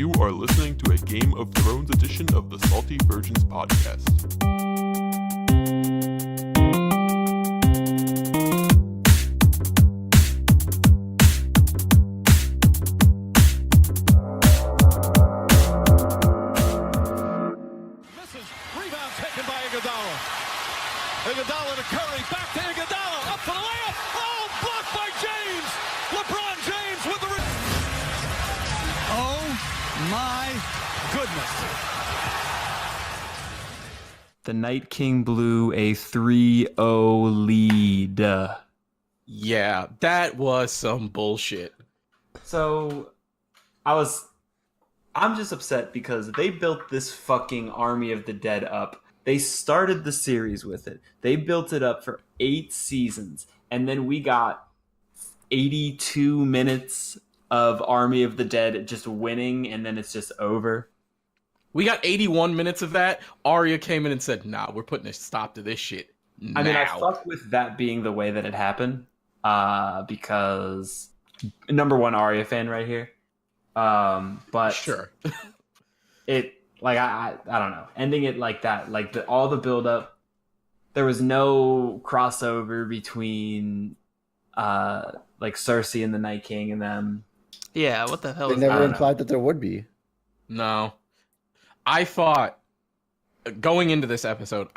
You are listening to a Game of Thrones edition of the Salty Virgins podcast. Misses. Rebound taken by Iguodala. Iguodala to Curry. Back to Iguodala. Up for the layup. Oh, blocked by James. LeBron James with the... Oh, my goodness. The Night King blew a 3-0 lead. Yeah, that was some bullshit. So, I'm just upset because they built this fucking Army of the Dead up. They started the series with it. They built it up for 8 seasons. And then we got 82 minutes of Army of the Dead just winning, and then it's just over. We got 81 minutes of that. Arya came in and said, nah, we're putting a stop to this shit now. I mean, I fuck with that being the way that it happened. Because number one Arya fan right here. But sure. it, like, I don't know. Ending it like that, like all the build up, there was no crossover between like Cersei and the Night King and them. Yeah, what the hell They is never that? implied that there would be. No. I thought, going into this episode,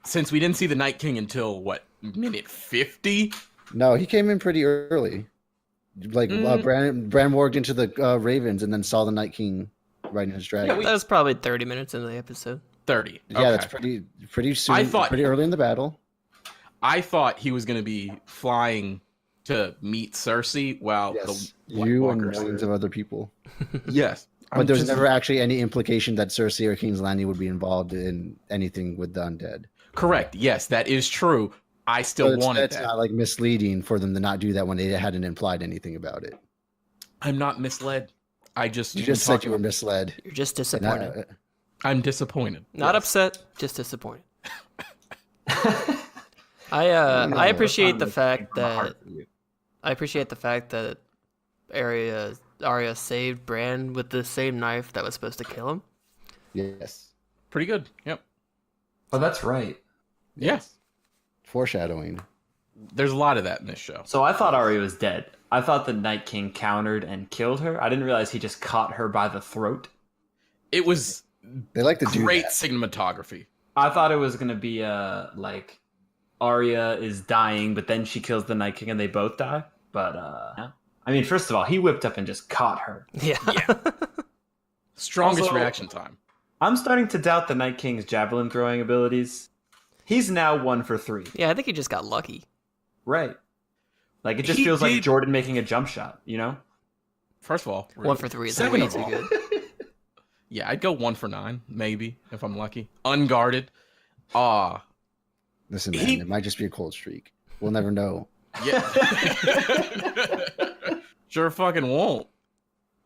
since we didn't see the Night King until, minute 50? No, he came in pretty early. Like, Bran walked into the Ravens and then saw the Night King riding his dragon. That was probably 30 minutes into the episode. 30. Yeah, Okay. that's pretty soon. Pretty early in the battle. I thought he was going to be flying to meet Cersei while Yes, the White you and Walkers millions of other people. Yes. But there's never actually any implication that Cersei or King's Landing would be involved in anything with the undead. Correct. Yes, that is true. I still wanted It's that. not like misleading for them to not do that when they hadn't implied anything about it. I'm not misled. You just said you were misled. You're just disappointed. I'm disappointed. Not upset, just disappointed. I appreciate the fact that Arya saved Bran with the same knife that was supposed to kill him. Yes. Pretty good. Yep. Oh, that's right. Yes. Foreshadowing. There's a lot of that in this show. So I thought Arya was dead. I thought the Night King countered and killed her. I didn't realize he just caught her by the throat. It was They like to do great that. cinematography. I thought it was going to be like Arya is dying, but then she kills the Night King and they both die. But yeah. I mean, first of all, he whipped up and just caught her. Yeah. Strongest Also- reaction time. I'm starting to doubt the Night King's javelin throwing abilities. He's now 1 for 3. Yeah, I think he just got lucky. Right. Like, it just He feels like did- Jordan making a jump shot, you know? First of all, 1 for 3 is Second way of too all, good. yeah, I'd go 1 for 9, maybe, if I'm lucky. Unguarded. Listen, man, He- it might just be a cold streak. We'll never know. Yeah. Sure fucking won't.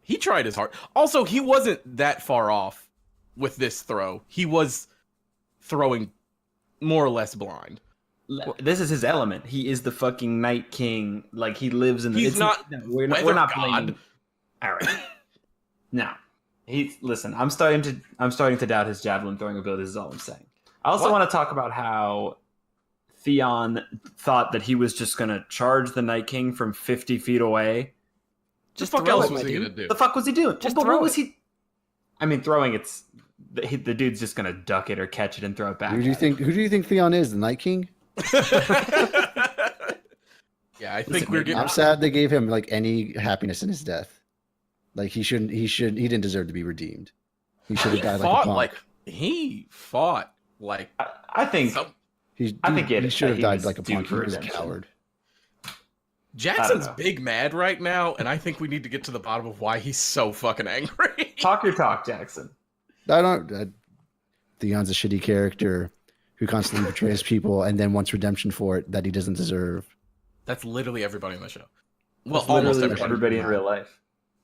He tried his hard. Also, he wasn't that far off with this throw. He was throwing more or less blind. This is his element. He is the fucking Night King. Like, he lives in the... He's not we're not weather blaming... god. All right. No. Listen, I'm starting to doubt his javelin throwing abilities is all I'm saying. I also want to talk about how Theon thought that he was just going to charge the Night King from 50 feet away. Just fuck throw else it, was he dude. gonna do? The fuck was he doing? Just but throw what was it. he... I mean, throwing it's... The dude's just going to duck it or catch it and throw it back. Who do you think Theon is? The Night King? Yeah, I think we're getting. I'm sad they gave him like any happiness in his death. Like he didn't deserve to be redeemed. He should have died like a punk. He fought like I think... some- He it- should have he died was like a due punk. He for was a redemption. coward. Jackson's know. big mad right now, and I think we need to get to the bottom of why he's so fucking angry. Talk your talk, Jackson. Theon's a shitty character who constantly betrays people and then wants redemption for it that he doesn't deserve. That's literally everybody in the show. Well, That's almost literally everybody. in real life.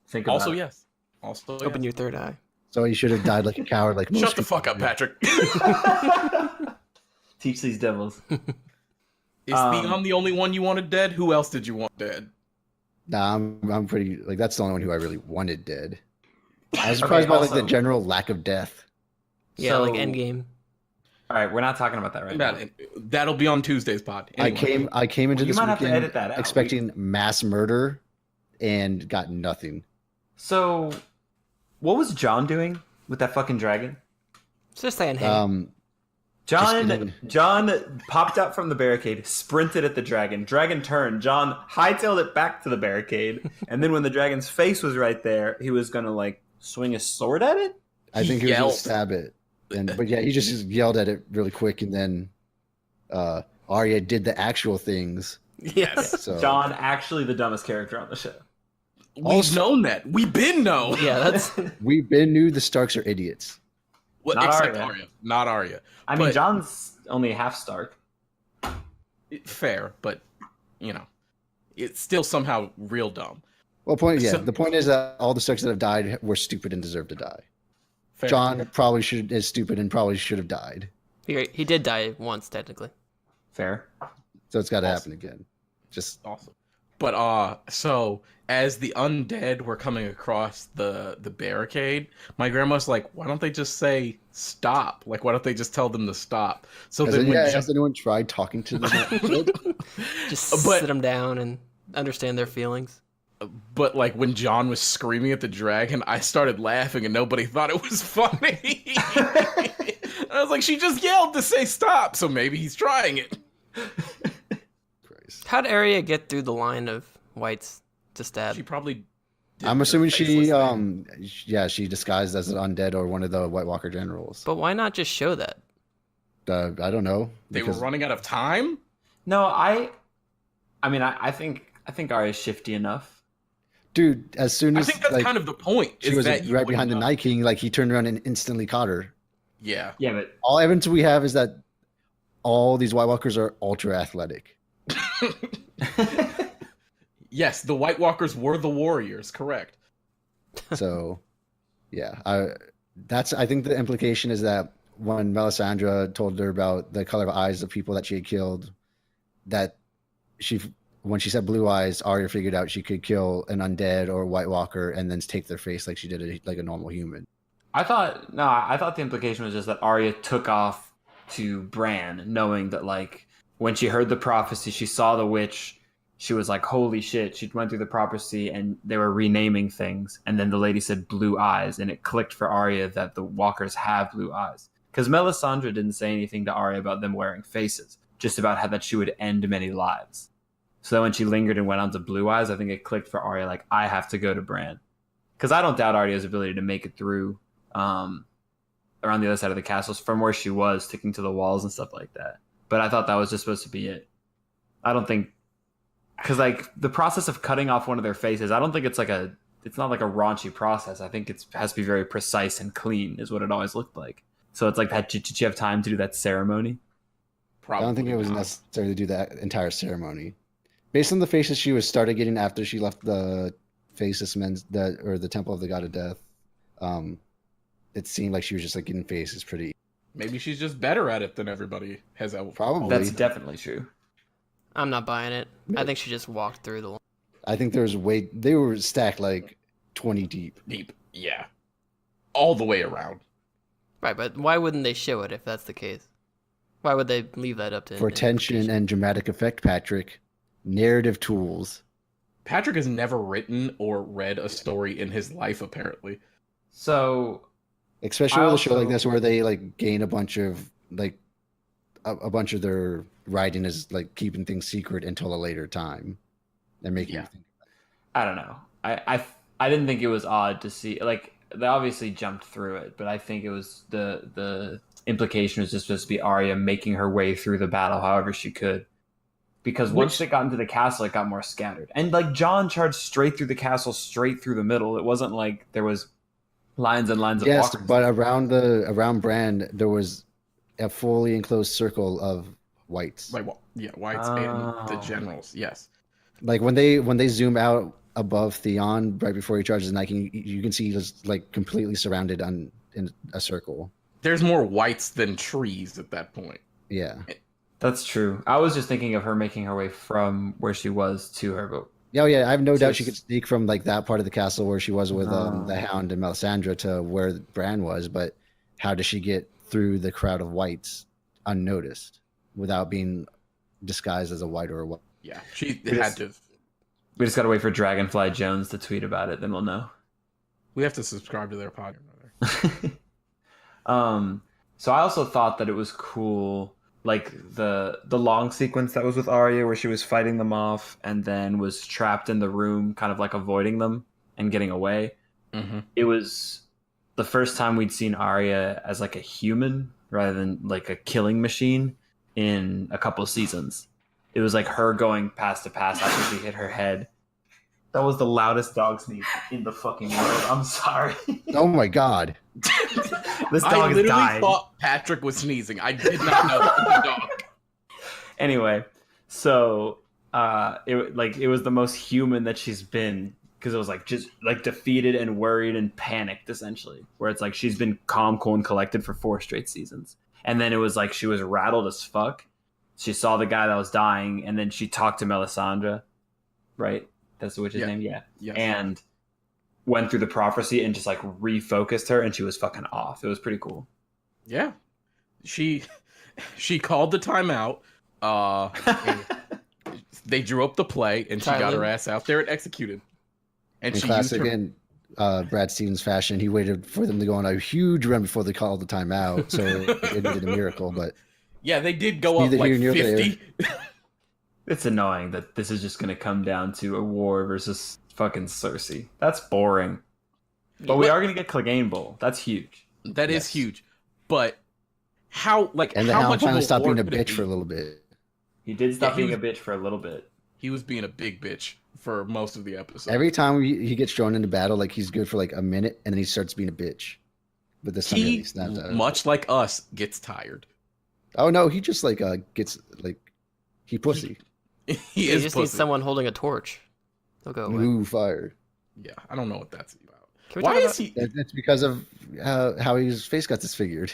Think about Also, it. yes. Also, Open yes. your third eye. So he should have died like a coward, like most Shut the people fuck up, do. Patrick. Teach these devils. Is Theon the only one you wanted dead? Who else did you want dead? Nah, I'm pretty like that's the only one who I really wanted dead. I was surprised by like also- the general lack of death. Yeah, like So- Endgame. All right, we're not talking about that right now. That'll be on Tuesday's pod. Anyway. I came into You this might have to weekend edit that out. expecting mass murder, and got nothing. So, what was John doing with that fucking dragon? It's just saying, hey, John popped out from the barricade, sprinted at the dragon. Dragon turned. John hightailed it back to the barricade, and then when the dragon's face was right there, he was gonna like swing a sword at it. I think he was yelled. gonna stab it, but yeah, he just yelled at it really quick, and then Arya did the actual things. yes. So John, actually the dumbest character on the show. We've known that. We've been known. Yeah, that's we been knew the Starks are idiots. Well, Not except Arya. Arya. Not Arya. I mean, But- John's only half Stark. Fair, but you know, it's still somehow real dumb. Well, So- the point is that all the Starks that have died were stupid and deserve to die. Fair. John probably is stupid and probably should have died. he did die once technically. Fair. So it's got to Awesome. happen again. Just Awesome. But so as the undead were coming across the barricade, my grandma's like, "Why don't they just say stop? Like, why don't they just tell them to stop?" So then, has anyone tried talking to them? Just But- sit them down and understand their feelings. but like when John was screaming at the dragon, I started laughing and nobody thought it was funny. I was like, she just yelled to say stop, so maybe he's trying it. How'd Arya get through the line of whites to stab? She probably. did I'm the assuming faceless she thing. she disguised as an undead or one of the White Walker generals. But why not just show that? I don't know. They were because- running out of time. No, I think Arya's shifty enough. Dude, as soon I as think that's like, kind of the point. she is was that you right would behind the know. Night King, like he turned around and instantly caught her. Yeah. Yeah, but All evidence we have is that all these White Walkers are ultra athletic. Yes, the White Walkers were the warriors. Correct. So, yeah, I think the implication is that when Melisandre told her about the color of eyes of people that she had killed, that when she said blue eyes, Arya figured out she could kill an undead or a White Walker and then take their face like she did like a normal human. I thought the implication was just that Arya took off to Bran, knowing that like when she heard the prophecy, she saw the witch. She was like, "Holy shit!" She went through the prophecy, and they were renaming things. And then the lady said "blue eyes," and it clicked for Arya that the Walkers have blue eyes. Because Melisandre didn't say anything to Arya about them wearing faces, just about how that she would end many lives. So when she lingered and went on to blue eyes, I think it clicked for Arya, like, I have to go to Bran. Because I don't doubt Arya's ability to make it through around the other side of the castles from where she was, sticking to the walls and stuff like that. But I thought that was just supposed to be it. I don't think... Because, like, the process of cutting off one of their faces, I don't think it's not like a raunchy process. I think it has to be very precise and clean, is what it always looked like. So it's like, did you have time to do that ceremony? Probably I don't think it was not. necessary to do that entire ceremony. Based on the faces she started getting after she left the faceless or the Temple of the God of Death, it seemed like she was just like getting faces pretty. Maybe she's just better at it than everybody has. Probably. That's definitely true. I'm not buying it. I think she just walked through the line. I think they were stacked like 20 deep. Deep. Yeah. All the way around. Right, but why wouldn't they show it if that's the case? Why would they leave that up to For tension and dramatic effect, Patrick. Narrative tools. Patrick has never written or read a story in his life, apparently. So, Especially with a show like also- this where they like gain a bunch of like a bunch of their writing is like keeping things secret until a later time and making you think. I don't know. I didn't think it was odd to see, like, they obviously jumped through it, but I think it was the implication was just supposed to be Arya making her way through the battle however she could. Because once they got into the castle, it got more scattered. And like John charged straight through the castle, straight through the middle. It wasn't like there was lines and lines of Yes, walkers. but around Bran there was a fully enclosed circle of whites. Like, well, yeah, Whites and the generals. Yes. Like when they zoom out above Theon right before he charges the Night King, you can see he's like completely surrounded in a circle. There's more whites than trees at that point. Yeah. That's true. I was just thinking of her making her way from where she was to her, but Yeah, yeah, I have no doubt she Just- could sneak from like that part of the castle where she was with the Hound and Melisandre to where Bran was, but how does she get through the crowd of whites unnoticed without being disguised as a white or a white? Yeah, she We had just- to. We just gotta wait for Dragonfly Jones to tweet about it, then we'll know. We have to subscribe to their podcast. So I also thought that it was cool, like the long sequence that was with Arya, where she was fighting them off and then was trapped in the room, kind of like avoiding them and getting away. Mm-hmm. It was the first time we'd seen Arya as like a human rather than like a killing machine in a couple of seasons. It was like her going pass to pass after she hit her head. That was the loudest dog sneeze in the fucking world. I'm sorry. Oh my god! This I dog is literally dying. thought Patrick was sneezing. I did not know it was a dog. Anyway, so it was the most human that she's been, because it was like just like defeated and worried and panicked essentially, where it's like she's been calm, cool, and collected for 4 straight seasons, and then it was like she was rattled as fuck. She saw the guy that was dying, and then she talked to Melisandre, right? That's the witch's name, yeah. Yes. And went through the prophecy and just like refocused her, and she was fucking off. It was pretty cool. Yeah, she called the timeout. They drew up the play, and she got her ass out there and executed. And In she classic used her... Brad Stevens fashion, he waited for them to go on a huge run before they called the timeout, so it did a miracle. But Yeah, they did go up Neither like here nor 50. It's annoying that this is just going to come down to a war versus fucking Cersei. That's boring. But we are going to get Clegane Bowl. That's huge. That is huge. But how and the how Hound much of finally stopped war being a could it bitch for a be? little bit. He did stop he being a was- bitch for a little bit. He was being a big bitch for most of the episode. Every time he gets thrown into battle, like he's good for like a minute, and then he starts being a bitch. But this time he, he snapped out. much like us, gets tired. Oh no, he just like gets like he pussy. He You is just need pussy. someone holding a torch. They'll go away. Ooh, fire. Yeah, I don't know what that's about. Can we Why talk is he? That's because of how his face got disfigured.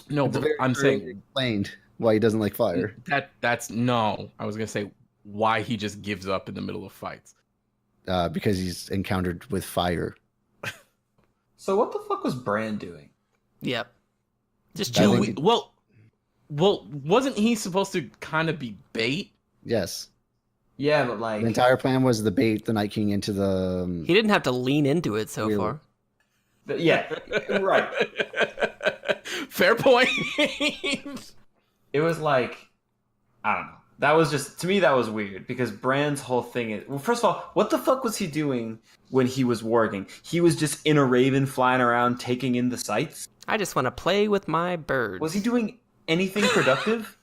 No, It's but very I'm clearly saying explained why he doesn't like fire. that's no. I was gonna say why he just gives up in the middle of fights. Because he's encountered with fire. So what the fuck was Bran doing? Yep. Just I chill. think- Well, wasn't he supposed to kind of be bait? Yes. Yeah, but like... The entire plan was the bait the Night King into the. He didn't have to lean into it so Weird. far. Yeah, right. Fair point. It was like... I don't know. That was just... To me, that was weird, because Bran's whole thing is... Well, first of all, what the fuck was he doing when he was warging? He was just in a raven flying around taking in the sights? I just want to play with my birds. Was he doing anything productive?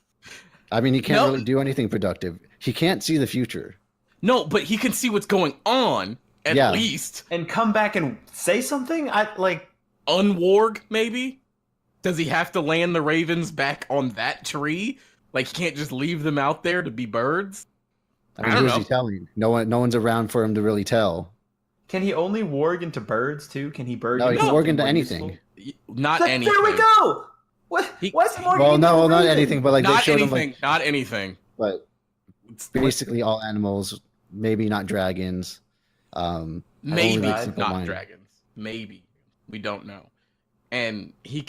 I mean, he can't No. really do anything productive. He can't see the future. No, but he can see what's going on at Yeah. least. And come back and say something? Unwarg, maybe? Does he have to land the ravens back on that tree? Like, he can't just leave them out there to be birds? I mean, I don't who's know. he telling? No one's around for him to really tell. Can he only warg into birds, too? Can he bird No, he into can something warg into more anything. useful? Not Like, anything. there we go! What? He- Why is he warging Well, into no, a not raven? anything, but like they Not showed anything. him like, Not anything. but basically all animals, maybe not dragons. Only Maybe makes people not mind. dragons. Maybe. We don't know. And he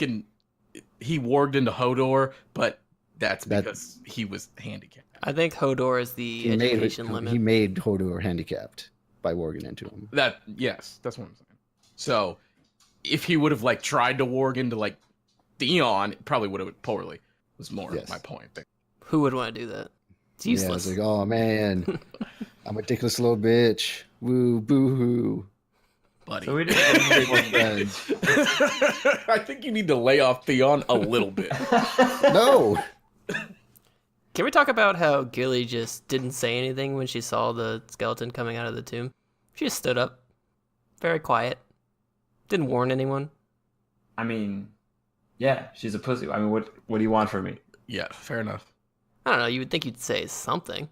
warged into Hodor, but that's That- because he was handicapped. I think Hodor is the He made education limit. he made Hodor handicapped by warging into him. Yes, that's what I'm saying. So, if he would have like tried to warg into like Theon, it probably would have went poorly. Was more Yes. my point. Who would want to do that? It's Yeah, useless. it's like, oh man, I'm a dickless little bitch. Woo, boo hoo. Buddy. So we didn't More friends. I think you need to lay off Theon a little bit. No. Can we talk about how Gilly just didn't say anything when she saw the skeleton coming out of the tomb? She just stood up, very quiet, didn't warn anyone. I mean, yeah, she's a pussy. I mean, what do you want from me? Yeah, fair enough. I don't know. You would think you'd say something.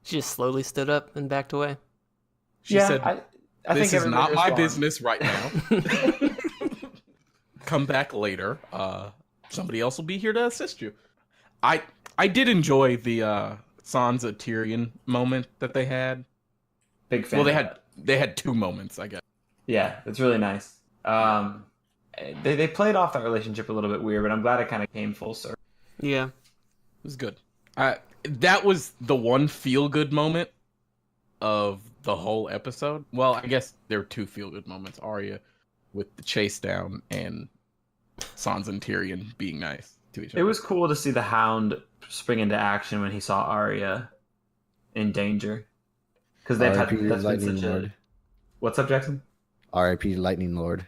She just slowly stood up and backed away. She said, I "This think is not everybody my responds. business right now. Come back later. Somebody else will be here to assist you." I did enjoy the Sansa Tyrion moment that they had. Big fan. Well, of they that. had 2 moments, I guess. Yeah, it's really nice. They played off that relationship a little bit weird, but I'm glad it kind of came full circle. Yeah. It was good. That was the one feel-good moment of the whole episode. Well, I guess there were 2 feel-good moments. Arya with the chase down and Sansa and Tyrion being nice to each other. It was cool to see the Hound spring into action when he saw Arya in danger. Because they've had R.I.P. that's been Lightning such a... Lord. What's up, Jackson? R.I.P. Lightning Lord.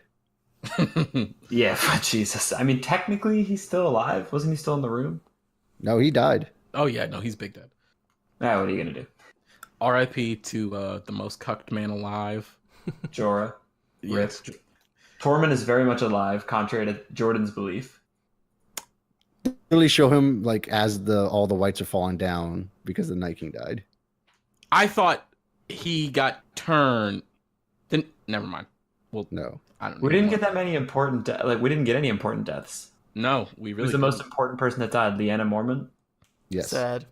Yeah, Jesus. I mean, technically, he's still alive. Wasn't he still in the room? No, he died. Oh yeah, no, he's big dead. Ah, what are you gonna do? R.I.P. to the most cucked man alive. Jorah. Yes. Tormund is very much alive, contrary to Jordan's belief. Really show him like as all the whites are falling down because the Night King died. I thought he got turned. Then never mind. Well, No. I don't. We didn't get that many important we didn't get any important deaths. No, we really. Who's the most didn't. important person that died? Lyanna Mormont? Yes. Sad.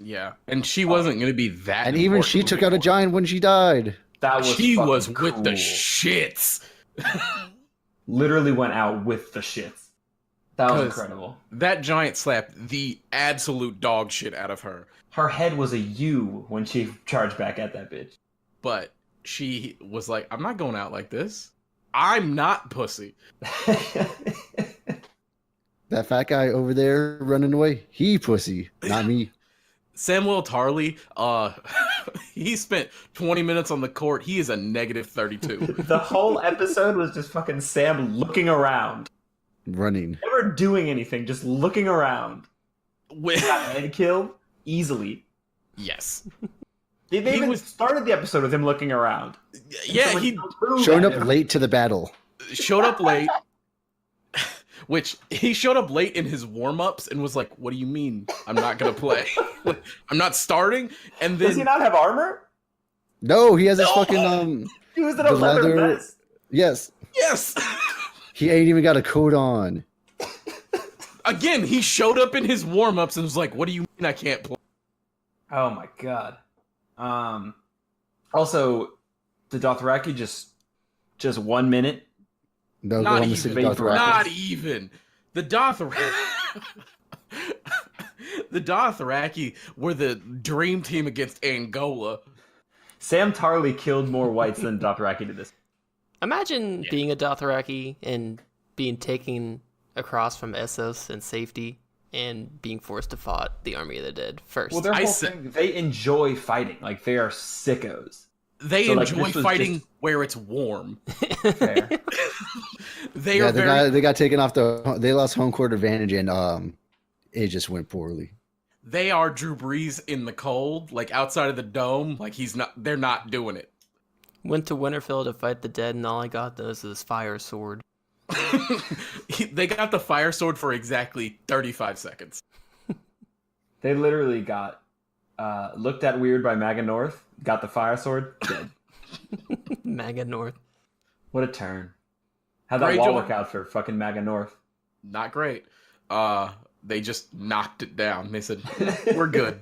Yeah, and she wasn't going to be that. And even she took out a giant when she died. That was She fucking was with the cool. shits. Literally went out with the shits. That was 'Cause incredible. That giant slapped the absolute dog shit out of her. Her head was a U when she charged back at that bitch. But she was like, I'm not going out like this. I'm not pussy. That fat guy over there running away, he pussy, not me. Samuel Tarly, he spent 20 minutes on the court. He is a negative 32. The whole episode was just fucking Sam looking around. Running. Never doing anything, just looking around. With, Got head killed easily. yes. They He even was- started the episode with him looking around. Yeah, Someone he threw Showing at up him. late to the battle. showed up late. Which he showed up late in his warm-ups and was like, what do you mean I'm not going to play? I'm not starting? And Does he then not have armor? No, he has his fucking He was in a The leather leather- vest. yes. yes. He ain't even got a coat on. Again, he showed up in his warm-ups and was like, what do you mean I can't play? Oh my god. Also, the Dothraki just 1 minute. No, Not go home even. to Vapor. Not even. The Dothraki were the dream team against Angola. Sam Tarly killed more whites than Dothraki did this. Imagine being a Dothraki and being taken across from Essos and safety and being forced to fight the army of the dead first. Well, their I whole said- thing, they enjoy fighting. Like, they are sickos. They So, like, enjoy this was fighting just- where it's warm. Fair. They Yeah, are very. they got taken off they lost home court advantage and it just went poorly. They are Drew Brees in the cold, like outside of the dome. Like he's not. They're not doing it. Went to Winterfell to fight the dead, and all I got was this fire sword. They got the fire sword for exactly 35 seconds. They literally got looked at weird by Maga North, got the fire sword, dead. Maga North. What a turn. How'd that Greyjoy. wall work out for fucking Maga North? Not great. They just knocked it down. They said, "We're good."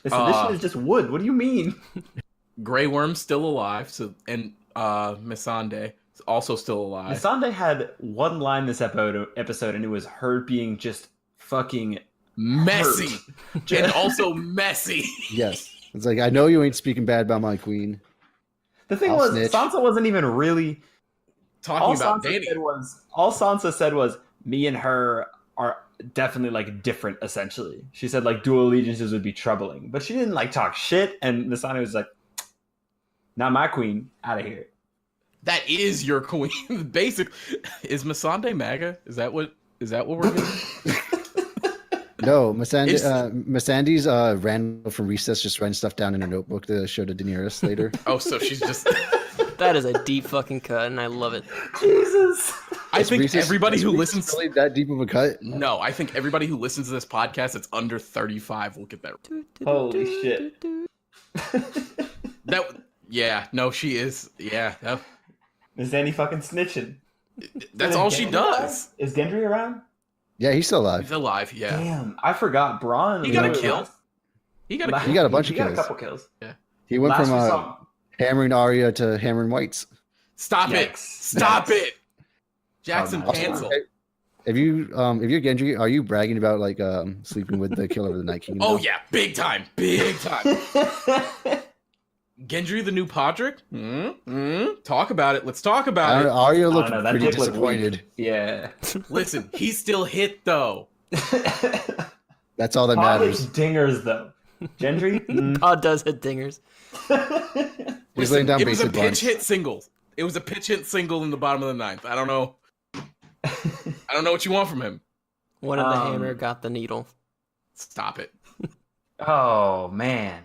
They said, this shit is just wood. What do you mean? Grey Worm's still alive. So and Missandei is also still alive. Missandei had one line this episode, and it was her being just fucking Messy hurt. and also messy. Yes. It's like, I know you ain't speaking bad about my queen. The thing I'll was, snitch. Sansa wasn't even really. Talking about Sansa Danny. said all Sansa said was, me and her are definitely like different. Essentially, she said like dual allegiances would be troubling, but she didn't like talk shit. And Missandei was like, "Not my queen, out of here." That is your queen. Basic. Is Missandei MAGA? Is that what we're doing? No, Missandei's Randall from Recess just writing stuff down in her notebook to show to Daenerys later. Oh, so she's just. That is a deep fucking cut, and I love it. Jesus. I think Recess- everybody who is listens. really that deep of a cut? No, I think everybody who listens to this podcast that's under 35 will get that. Holy shit. That. Yeah. No, she is. Yeah. Is Danny fucking snitching? That's Is all she Gendry does. around? Is Gendry around? Yeah, he's still He's alive. alive. Yeah. Damn, I forgot. Braun. He got a literally kill. last- He got a. He got a bunch he of got kills. a couple kills. He went Last from we saw hammering Arya to hammering whites. Stop it! Yikes. Stop Yikes. it! Jackson, Oh, no. cancel. If you're Gendry, are you bragging about like sleeping with the killer of the Night King? Oh now? yeah, big time. Gendry the new Podrick? Talk about it. Let's talk I about don't it. know, Arya I looked don't know, that pretty dick looked disappointed. weak. Yeah. Listen, he's still hit though. That's all that Pod hits matters. dingers though. Gendry? Pod does hit dingers. He's laying down It was a basic pitch bunch. hit single. It was a pitch hit single in the bottom of the ninth. I don't know. I don't know what you want from him. One of the hammer got the needle. Stop it. Oh man.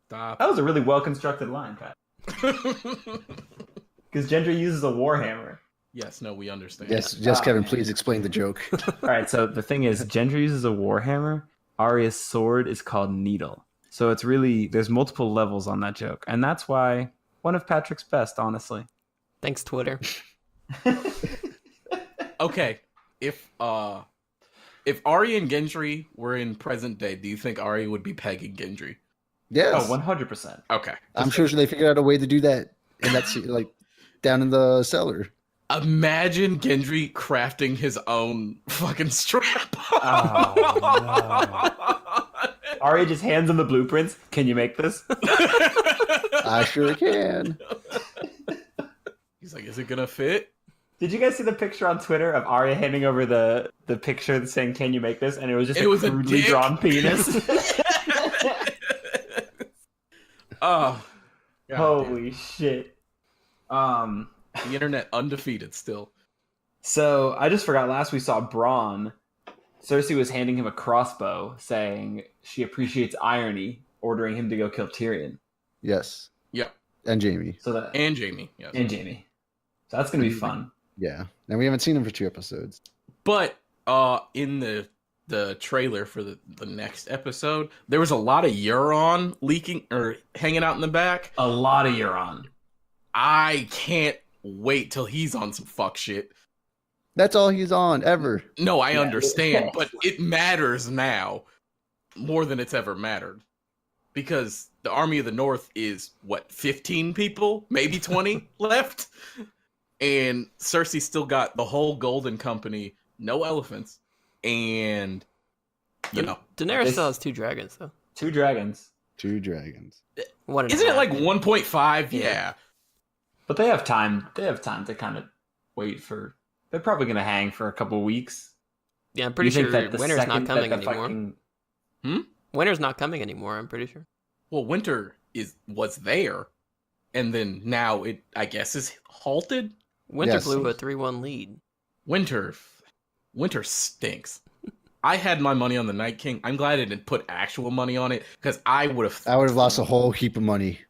Stop. That was a really well constructed line, Pat. Because Gendry uses a warhammer. Yes, no, we understand. Yes, Kevin, man. please explain the joke. Alright, so the thing is, Gendry uses a warhammer. Arya's sword is called Needle. So it's really, there's multiple levels on that joke. And that's why one of Patrick's best, honestly. Thanks, Twitter. Okay, if Arya and Gendry were in present day, do you think Arya would be pegging Gendry? Yes, Oh, 100%. Okay. I'm sure they figured out a way to do that in that like down in the cellar. Imagine Gendry crafting his own fucking strap. Arya just hands him the blueprints. Can you make this? I sure can. He's like, is it gonna fit? Did you guys see the picture on Twitter of Arya handing over the picture saying, "Can you make this?" And it was just a crudely dick. drawn penis. Oh, God Holy shit! damn. The internet undefeated still. So I just forgot. Last we saw Bronn. Cersei was handing him a crossbow, saying she appreciates irony, ordering him to go kill Tyrion. Yes, Yep. and Jamie. So that And Jamie. Yes. and Jaime. So that's gonna be fun. Yeah, and we haven't seen him for 2 episodes. But in the trailer for the next episode, there was a lot of Euron leaking or hanging out in the back. A lot of Euron. I can't wait till he's on some fuck shit. That's all he's on ever. No, I Yeah. understand, but it matters now more than it's ever mattered. Because the Army of the North is, 15 people? Maybe 20 left? And Cersei still got the whole Golden Company, no elephants, and, Daenerys This- still has 2 dragons, though. 2 dragons. 2 dragons. One and a isn't it half. like 1.5? Yeah. But they have time. They have time to kind of wait for. They're probably gonna hang for a couple weeks. Yeah, I'm pretty You think sure that the winter's not second coming that the anymore. fucking- Winter's not coming anymore, I'm pretty sure. Well, winter was there, and then now it, I guess, is halted. Winter Yes. blew a 3-1 lead. Winter stinks. I had my money on the Night King. I'm glad I didn't put actual money on it because I would have lost a whole heap of money.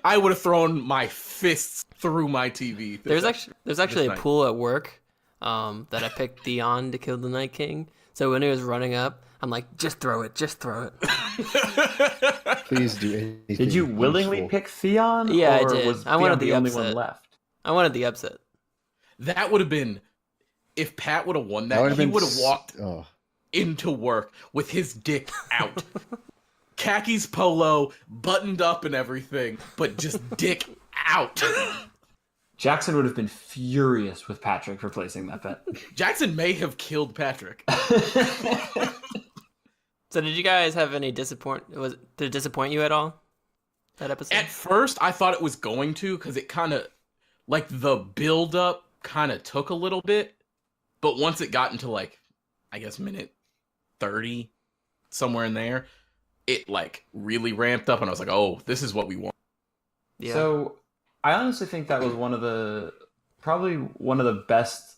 I would have thrown my fists through my TV. There's actually a night. pool at work that I picked Theon to kill the Night King. So when he was running up, I'm like, just throw it. Please do anything. Did you willingly useful. pick Theon? Yeah, I or did. Was I wanted Theon the only upset. one left? I wanted the upset. That would have been if Pat would have won That that. would've He been would have walked Oh, into work with his dick out, khakis polo, buttoned up and everything, but just dick out. Jackson would have been furious with Patrick for placing that bet. Jackson may have killed Patrick. So did you guys have any did it disappoint you at all? That episode? At first, I thought it was going to, because it kind of, like, the build-up kind of took a little bit, but once it got into, like, I guess minute 30, somewhere in there, it, like, really ramped up, and I was like, oh, this is what we want. Yeah. So I honestly think that was probably one of the best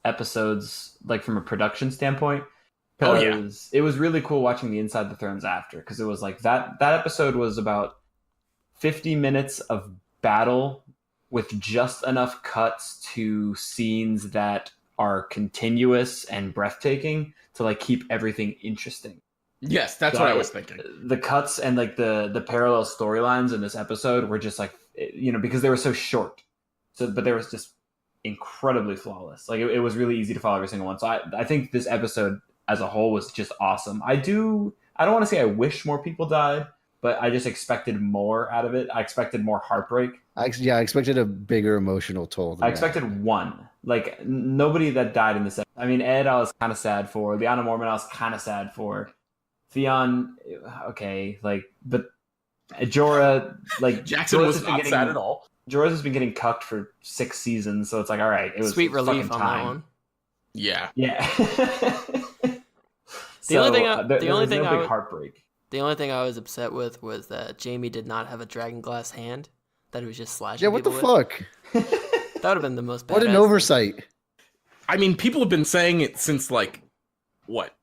episodes, like from a production standpoint. Oh, yeah. Because it was really cool watching the Inside the Thrones after, because it was like that episode was about 50 minutes of battle with just enough cuts to scenes that are continuous and breathtaking to like keep everything interesting. Yes, that's what I was thinking. The cuts and like the parallel storylines in this episode were just like, because they were so short. But they were just incredibly flawless. Like it was really easy to follow every single one. So I think this episode as a whole was just awesome. I don't want to say I wish more people died, but I just expected more out of it. I expected more heartbreak. I expected a bigger emotional toll. Than I expected one. Like, nobody that died in this. I mean, Ed, I was kind of sad for. Liana Mormon, I was kind of sad for. Theon, okay, like, but Jorah, like, Jackson was not sad at all. Jorah's has been getting cucked for 6 seasons, so it's like, all right, it was Sweet relief on time. that one. Yeah. The only thing big heartbreak. The only thing I was upset with was that Jaime did not have a dragon glass hand that he was just slashing. Yeah, what the people fuck? That would have been the most. What an oversight! I mean, people have been saying it since like what,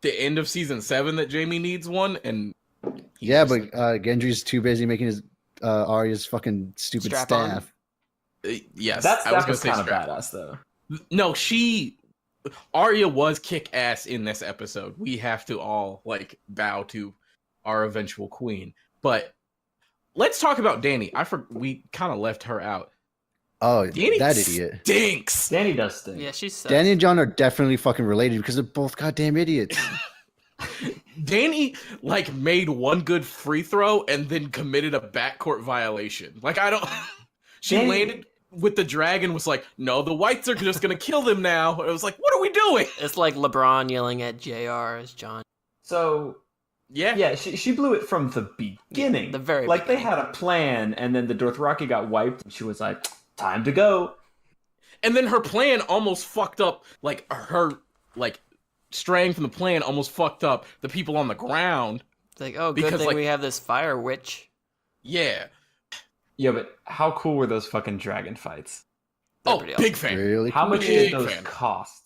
the end of season 7 that Jaime needs one, and yeah, but Gendry's too busy making his Arya's fucking stupid Strap staff. Yes, that was kind of badass though. No, Arya was kick ass in this episode. We have to all like bow to our eventual queen. But let's talk about Dany. We kind of left her out. Oh, Dany that idiot stinks. Dany does stink. Yeah, she sucks. Dany and Jon are definitely fucking related because they're both goddamn idiots. Dany like made one good free throw and then committed a backcourt violation. Like she landed with the dragon, was like, no, the whites are just gonna kill them now. It was like, what are we doing? It's like LeBron yelling at JR as John. So yeah, she blew it from the beginning. Yeah, the very like beginning. They had a plan, and then the Dothraki got wiped, and she was like, time to go. And then her plan almost fucked up, like her like straying from the plan almost fucked up the people on the ground. It's like, oh, good thing we have this fire witch. Yeah. Yeah, but how cool were those fucking dragon fights? Oh, big fan. Really? How much Big did those fan. cost?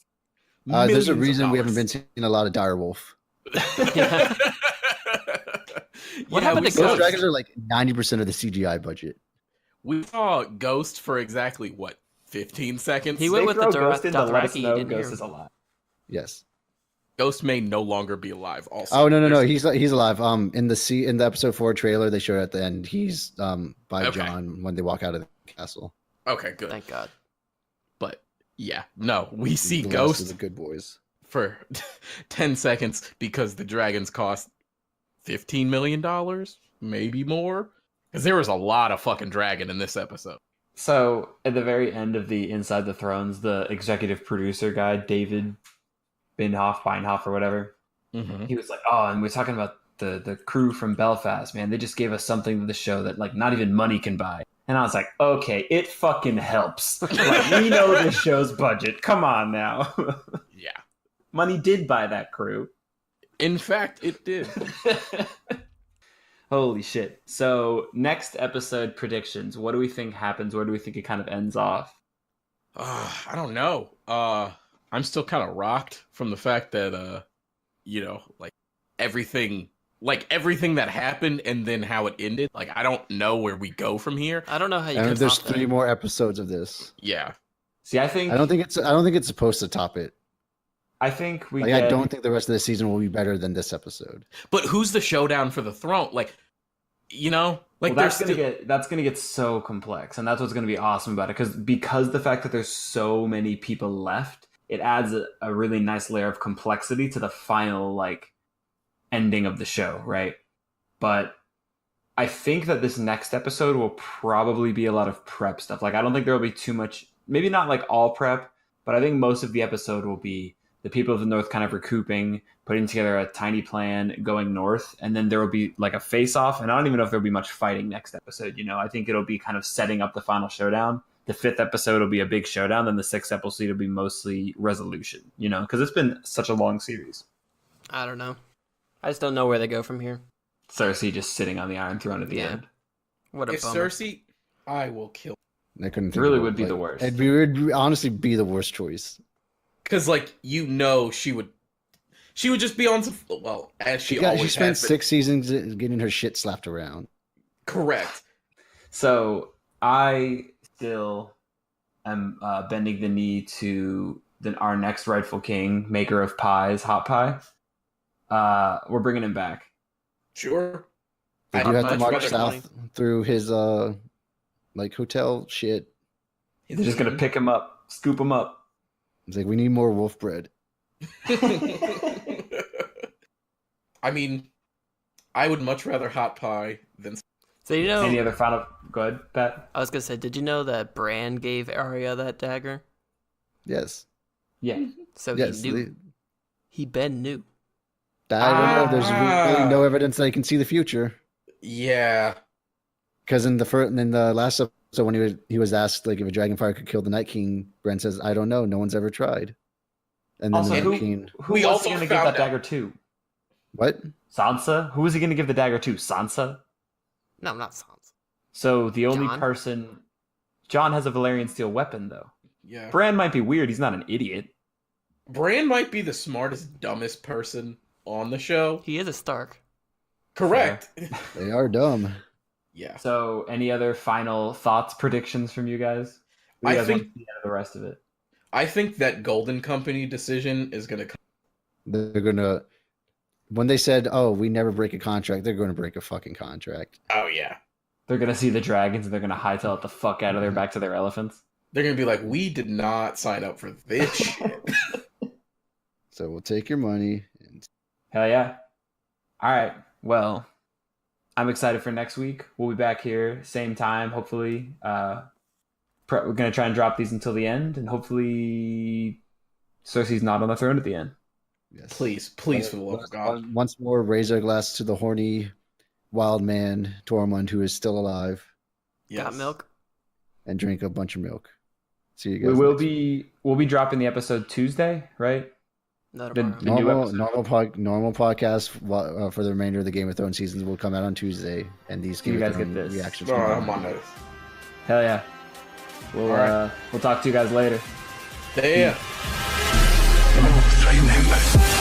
There's a reason we haven't been seeing a lot of direwolf. Yeah. What happened to Those Ghost? dragons are like 90% of the CGI budget. We saw Ghost for exactly what, 15 seconds? He went with the Ghost in to let us Dothraki. know Didn't Ghost hear is alive. Yes. Ghost may no longer be alive. Also, Oh no, he's alive. In the episode 4 trailer they showed at the end, he's by Okay. Jon when they walk out of the castle. Okay, good. Thank God. But yeah, no, we see The rest of Ghost the good boys. for 10 seconds because the dragons cost $15 million, maybe more. Because there was a lot of fucking dragon in this episode. So at the very end of the Inside the Thrones, the executive producer guy, David Beinhoff or whatever, he was like, oh, and we're talking about the crew from Belfast, man. They just gave us something to the show that like not even money can buy. And I was like, okay, it fucking helps. Like, we know this show's budget. Come on now. Yeah. Money did buy that crew. In fact, it did. Holy shit. So next episode predictions. What do we think happens? Where do we think it kind of ends off? I don't know. I'm still kind of rocked from the fact that, like everything that happened and then how it ended. Like, I don't know where we go from here. I don't know how you And can there's top that. 3 more episodes of this. Yeah. See, I don't think it's supposed to top it. I think we I don't think the rest of the season will be better than this episode. But who's the showdown for the throne? Like, well, there's that's gonna get so complex, and that's what's gonna be awesome about it. Because the fact that there's so many people left, it adds a really nice layer of complexity to the final like ending of the show, right? But I think that this next episode will probably be a lot of prep stuff. Like, I don't think there will be too much, maybe not like all prep, but I think most of the episode will be the people of the North kind of recouping, putting together a tiny plan, going north, and then there will be like a face-off, and I don't even know if there'll be much fighting next episode, I think it'll be kind of setting up the final showdown. The 5th episode will be a big showdown, then the 6th episode will be mostly resolution, because it's been such a long series. I don't know. I just don't know where they go from here. Cersei just sitting on the Iron Throne at the end. What a if bummer. Cersei, I will kill. I couldn't It think really of would be the worst. It would honestly be the worst choice. Because, she would just be on some, as she always she spent has been. 6 seasons getting her shit slapped around. Correct. So I still am bending the knee to our next rightful king, maker of pies, Hot Pie. We're bringing him back. Sure. They do have to much march rather south through his hotel shit. They're just gonna pick him up, scoop him up. It's like, we need more wolf bread. I mean, I would much rather hot pie than. So you know, Any other final? Go ahead, Pat. I was gonna say, did you know that Bran gave Arya that dagger? Yes. Yeah. So Yes. he knew. He Ben knew. I don't know. There's really no evidence that he can see the future. Yeah. Because in the last episode, when he was asked like if a dragonfire could kill the Night King, Bran says, "I don't know. No one's ever tried." And then Also, the who Night King, was We he also going to give found that out- dagger to? what? Sansa? Who was he going to give the dagger to? Sansa? No, not Sansa. So the only Jon? person... Jon has a Valyrian steel weapon, though. Yeah. Bran might be weird. He's not an idiot. Bran might be the smartest, dumbest person on the show. He is a Stark. Correct. They are dumb. Yeah. So any other final thoughts, predictions from you guys? What do you I guys want think- to see out of the rest of it? I think that Golden Company decision is going to come. They're gonna. When they said, "Oh, we never break a contract," they're going to break a fucking contract. Oh, yeah. They're going to see the dragons and they're going to hightail it the fuck out of there back to their elephants. They're going to be like, we did not sign up for this shit. So we'll take your money. And Hell yeah. All right. Well, I'm excited for next week. We'll be back here, same time, hopefully. We're going to try and drop these until the end, and hopefully Cersei's not on the throne at the end. yes. Please, for the love of God. Once more, raise our glass to the horny wild man Tormund, who is still alive, Yes. Got milk? and drink a bunch of milk. See you guys. We will next week. we'll be dropping the episode Tuesday, right? No, The- tomorrow. the new episode. normal podcast for the remainder of the Game of Thrones seasons will come out on Tuesday, and these You Game of guys get Thrones this. reactions. Oh, come out I'm on on Monday. this. Hell yeah. We'll talk to you guys later. Yeah. Remember.